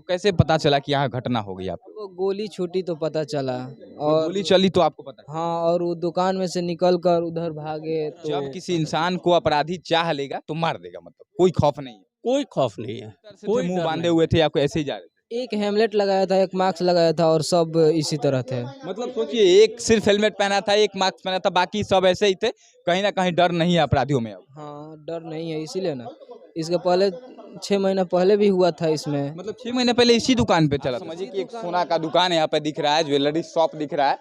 तो कैसे पता चला कि यहाँ घटना हो गई आपको? वो गोली छूटी तो पता चला। जब और गोली चली तो आपको पता चला? हाँ, और वो दुकान में से निकल कर उधर भागे तो जब किसी पता इंसान को अपराधी चाह लेगा तो मार देगा, मतलब कोई खौफ नहीं है। कोई खौफ नहीं है, इस तरह से थे, कोई मुंह डर बांधे नहीं। हुए थे या कोई ऐसे ही जा रहे थे? एक हेमलेट लगाया था, एक मास्क लगाया था और सब इसी तरह थे। मतलब सोचिए, एक सिर्फ हेलमेट पहना था, एक मास्क पहना था, बाकी सब ऐसे ही थे। कहीं ना कहीं डर नहीं है अपराधियों में अब। हाँ, डर नहीं है इसीलिए ना। इसके पहले 6 महीना पहले भी हुआ था इसमें। मतलब 6 महीने पहले इसी दुकान पे चला था। समझिए कि एक सोना का दुकान यहाँ पे दिख रहा है, ज्वेलरी शॉप दिख रहा है,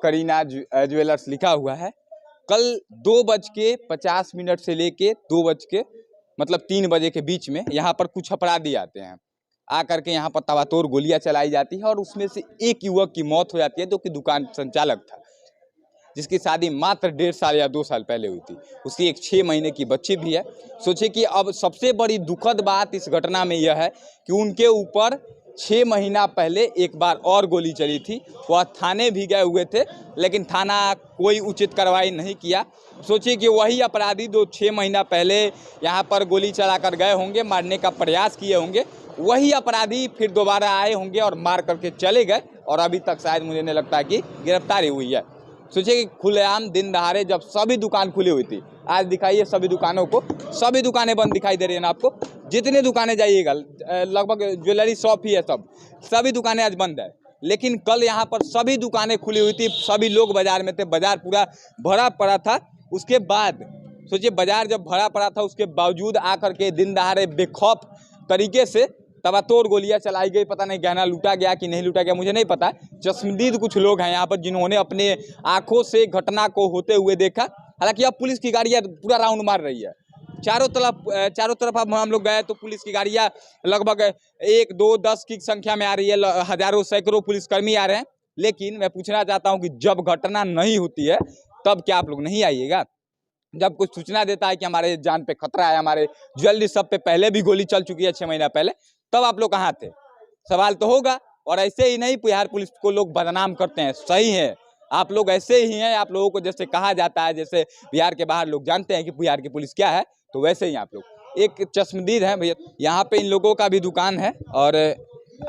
करीना ज्वेलर्स लिखा हुआ है। कल 2:50 से लेके 3 बजे के बीच में यहाँ पर कुछ अपराधी आते हैं। आकर के यहाँ पर ताबड़तोड़ गोलियां चलाई जाती है और उसमें से एक युवक की मौत हो जाती है, जो कि दुकान संचालक था, जिसकी शादी मात्र 1.5 साल या 2 साल पहले हुई थी। उसकी एक 6 महीने की बच्ची भी है। सोचिए कि अब सबसे बड़ी दुखद बात इस घटना में यह है कि उनके ऊपर 6 महीना पहले एक बार और गोली चली थी। वह थाने भी गए हुए थे, लेकिन थाना कोई उचित कार्रवाई नहीं किया। सोचिए कि वही अपराधी जो 6 महीना पहले यहाँ पर गोली चलाकर गए होंगे, मारने का प्रयास किए होंगे, वही अपराधी फिर दोबारा आए होंगे और मार करके चले गए, और अभी तक शायद मुझे नहीं लगता कि गिरफ्तारी हुई है। सोचिए कि खुलेआम दिन दहाड़े जब सभी दुकान खुली हुई थी, आज दिखाइए सभी दुकानों को, सभी दुकानें बंद दिखाई दे रही है ना आपको। जितने दुकानें जाइएगा, लगभग ज्वेलरी शॉप ही है, सभी दुकानें आज बंद है। लेकिन कल यहाँ पर सभी दुकानें खुली हुई थी, सभी लोग बाजार में थे, बाजार पूरा भरा पड़ा था। उसके बाद सोचिए, बाजार जब भरा पड़ा था, उसके बावजूद आकर के दिन दहाड़े बेखौफ तरीके से ताबड़तोड़ गोलियां चलाई गई। पता नहीं गहना लूटा गया कि नहीं लूटा गया, मुझे नहीं पता। चश्मदीद कुछ लोग हैं यहाँ पर जिन्होंने अपने आंखों से घटना को होते हुए देखा। हालांकि अब पुलिस की गाड़ियां पूरा राउंड मार रही है चारों तरफ। अब हम लोग गए तो पुलिस की गाड़ियां लगभग 1, 2, 10 की संख्या में आ रही है, हजारों सैकड़ों पुलिसकर्मी आ रहे हैं। लेकिन मैं पूछना चाहता हूँ कि जब घटना नहीं होती है तब क्या आप लोग नहीं आइएगा? जब कुछ सूचना देता है कि हमारे जान पे खतरा है, हमारे ज्वेलरी सब पे पहले भी गोली चल चुकी है 6 महीना पहले, तब आप लोग कहाँ थे? सवाल तो होगा। और ऐसे ही नहीं बिहार पुलिस को लोग बदनाम करते हैं, सही है, आप लोग ऐसे ही हैं। आप लोगों को जैसे कहा जाता है, जैसे बिहार के बाहर लोग जानते हैं कि बिहार की पुलिस क्या है, तो वैसे ही आप लोग एक चश्मदीद है भैया। यहाँ पे इन लोगों का भी दुकान है और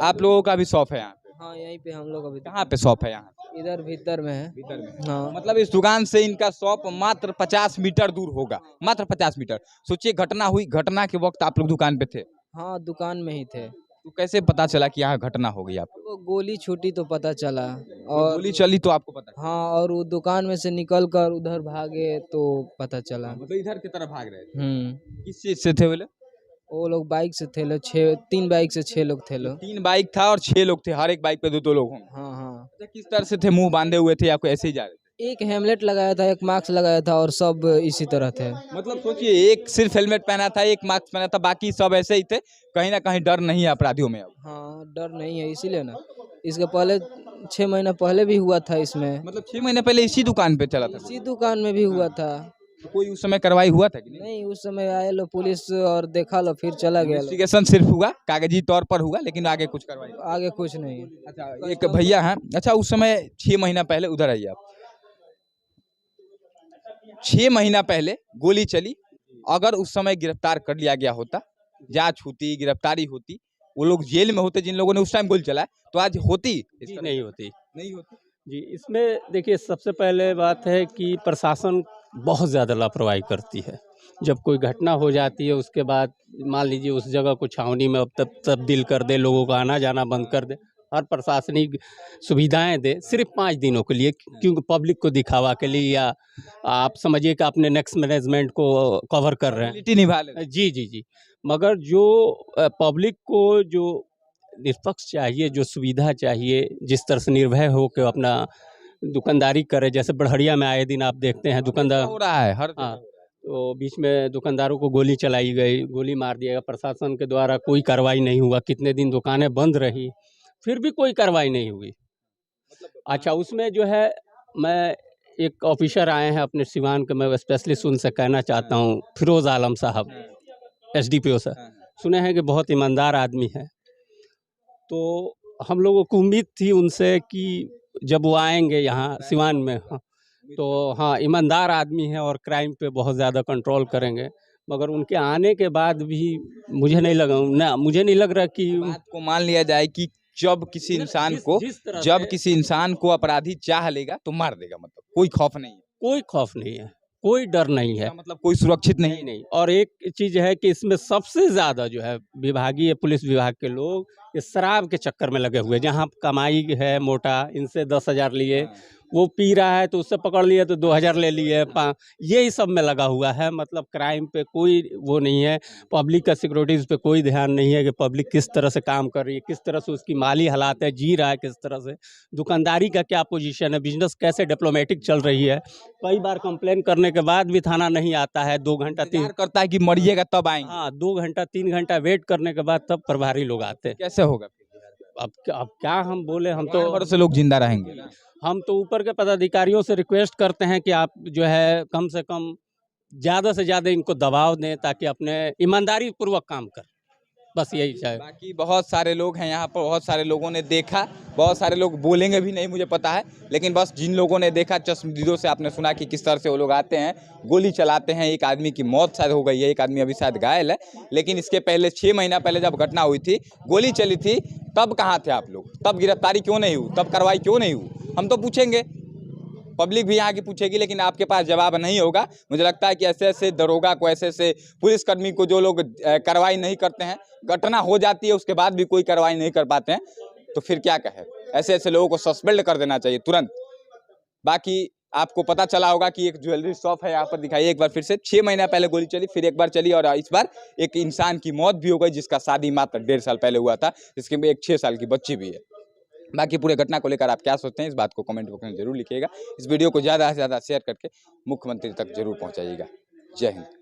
आप लोगों का भी शॉप है यहाँ पे। हाँ, यहीं पे हम लोग अभी कहाँ पे शॉप है? यहाँ इधर भीतर में है। भीतर में। हाँ, मतलब इस दुकान से इनका शॉप मात्र 50 मीटर दूर होगा, मात्र 50 मीटर। सोचिए, घटना हुई, घटना के वक्त आप लोग दुकान पे थे, हाँ, दुकान में ही थे। तो कैसे पता चला कि यहाँ घटना हो गई आपको? वो गोली छूटी तो पता चला। जब और गोली चली तो आपको पता चला? हाँ, और वो दुकान में से निकल कर उधर भागे तो पता चला। मतलब इधर की तरफ भाग रहे थे। हम्म। किस चीज से थे वो लोग? वो लोग बाइक से थे लोग, 3 बाइक से 6 लोग थे लोग। 3 बाइक था और 6 लोग थे, हर एक बाइक पे 2-2 लोग होंगे। हाँ, हाँ। अच्छा, किस तरह से थे? मुंह बांधे हुए थे या कोई ऐसे ही जा रहे थे? एक हेमलेट लगाया था, एक मास्क लगाया था और सब इसी तरह थे। मतलब सोचिए, एक सिर्फ हेलमेट पहना था, एक मास्क पहना था, बाकी सब ऐसे ही थे। कहीं ना कहीं डर नहीं है अपराधियों में अब। हाँ, डर नहीं है इसीलिए ना। इसके पहले 6 महीना पहले भी हुआ था इसमें। मतलब 6 महीने पहले इसी दुकान पे चला था? इसी दुकान में भी हुआ था। तो कोई उस समय कार्रवाई हुआ था कि नहीं? नहीं, उस समय आए लो पुलिस और देखा लो, फिर चला गया लो। इन्वेस्टिगेशन सिर्फ हुआ, कागजी तौर पर हुआ, लेकिन आगे कुछ कार्रवाई? आगे कुछ नहीं। अच्छा, एक भैया हैं। अच्छा, उस समय 6 महीना पहले, उधर आइए आप, 6 महीना पहले गोली चली। अगर उस समय गिरफ्तार कर लिया गया होता, जांच होती, गिरफ्तारी होती, वो लोग जेल में होते जिन लोगों ने उस टाइम गोली चलाया, तो आज होती? जी नहीं होती। नहीं होती। जी, इसमें देखिए, सबसे पहले बात है कि प्रशासन बहुत ज़्यादा लापरवाही करती है। जब कोई घटना हो जाती है उसके बाद मान लीजिए उस जगह को छावनी में अब तब तब्दील कर दे, लोगों का आना जाना बंद कर दे, हर प्रशासनिक सुविधाएं दे सिर्फ 5 दिनों के लिए, क्योंकि पब्लिक को दिखावा के लिए, या आप समझिए कि अपने नेक्स्ट मैनेजमेंट को कवर कर रहे हैं। Formality निभा ले। जी जी जी। मगर जो पब्लिक को जो निष्पक्ष चाहिए, जो सुविधा चाहिए, जिस तरह से निर्भय हो के अपना दुकानदारी करे, जैसे बढ़िया में आए दिन आप देखते हैं दुकानदार, हो रहा है हर हाँ, तो बीच में दुकानदारों को गोली चलाई गई, गोली मार दिया गया, प्रशासन के द्वारा कोई कार्रवाई नहीं हुआ, कितने दिन दुकानें बंद रही, फिर भी कोई कार्रवाई नहीं हुई। अच्छा, उसमें जो है, मैं एक ऑफिसर आए हैं अपने सिवान के, मैं स्पेशलिस्ट उनसे कहना चाहता हूँ, फिरोज आलम साहब, SDPO सर, सुने हैं कि बहुत ईमानदार आदमी है। तो हम लोगों को उम्मीद थी उनसे कि जब वो आएंगे यहाँ सिवान में, हाँ, तो हाँ, ईमानदार आदमी है और क्राइम पे बहुत ज़्यादा कंट्रोल करेंगे। मगर उनके आने के बाद भी मुझे नहीं लग रहा कि बात को मान लिया जाए कि जब किसी इंसान को जब किसी इंसान को अपराधी चाह लेगा तो मार देगा, मतलब कोई खौफ नहीं है, कोई खौफ नहीं है, कोई डर नहीं है, मतलब कोई सुरक्षित नहीं। नहीं। और एक चीज है कि इसमें सबसे ज्यादा जो है विभागीय पुलिस विभाग के लोग इस शराब के चक्कर में लगे हुए, जहाँ कमाई है मोटा, इनसे 10,000 लिए, वो पी रहा है तो उससे पकड़ लिए तो 2,000 ले लिए, यही सब में लगा हुआ है। मतलब क्राइम पे कोई वो नहीं है, पब्लिक का सिक्योरिटीज़ पे कोई ध्यान नहीं है कि पब्लिक किस तरह से काम कर रही है, किस तरह से उसकी माली हालात है, जी रहा है किस तरह से, दुकानदारी का क्या पोजीशन है, बिजनेस कैसे डिप्लोमेटिक चल रही है। कई बार कंप्लेन करने के बाद भी थाना नहीं आता है, 2 घंटा 3 करता है कि मरिएगा तब आएंगे। हाँ, 2 घंटा 3 घंटा वेट करने के बाद तब प्रभारी लोग आते हैं। कैसे होगा? अब क्या हम बोले, हम तो भरोसे लोग जिंदा रहेंगे। हम तो ऊपर के पदाधिकारियों से रिक्वेस्ट करते हैं कि आप जो है कम से कम ज़्यादा से ज़्यादा इनको दबाव दें ताकि अपने ईमानदारी पूर्वक काम कर, बस यही चाहिए। बाकी बहुत सारे लोग हैं यहाँ पर, बहुत सारे लोगों ने देखा, बहुत सारे लोग बोलेंगे भी नहीं मुझे पता है, लेकिन बस जिन लोगों ने देखा चश्मदीदों से आपने सुना कि किस तरह से वो लोग आते हैं, गोली चलाते हैं। एक आदमी की मौत शायद हो गई है, एक आदमी अभी शायद घायल है, लेकिन इसके पहले 6 महीना पहले जब घटना हुई थी, गोली चली थी, तब कहाँ थे आप लोग? तब गिरफ्तारी क्यों नहीं हुई? तब कार्रवाई क्यों नहीं हुई? हम तो पूछेंगे, पब्लिक भी यहाँ की पूछेगी, लेकिन आपके पास जवाब नहीं होगा। मुझे लगता है कि ऐसे ऐसे दरोगा को, ऐसे ऐसे पुलिसकर्मी को जो लोग कार्रवाई नहीं करते हैं, घटना हो जाती है उसके बाद भी कोई कार्रवाई नहीं कर पाते हैं, तो फिर क्या कहे। ऐसे ऐसे लोगों को सस्पेंड कर देना चाहिए तुरंत। बाकी आपको पता चला होगा कि एक ज्वेलरी शॉप है यहाँ पर, दिखाइए एक बार फिर से। 6 महीना पहले गोली चली, फिर एक बार चली, और इस बार एक इंसान की मौत भी हो गई जिसका शादी मात्र 1.5 साल पहले हुआ था, जिसके में एक 6 साल की बच्ची भी है। बाकी पूरे घटना को लेकर आप क्या सोचते हैं, इस बात को कमेंट बॉक्स में जरूर लिखिएगा। इस वीडियो को ज़्यादा से ज़्यादा शेयर करके मुख्यमंत्री तक जरूर पहुँचाइएगा। जय हिंद।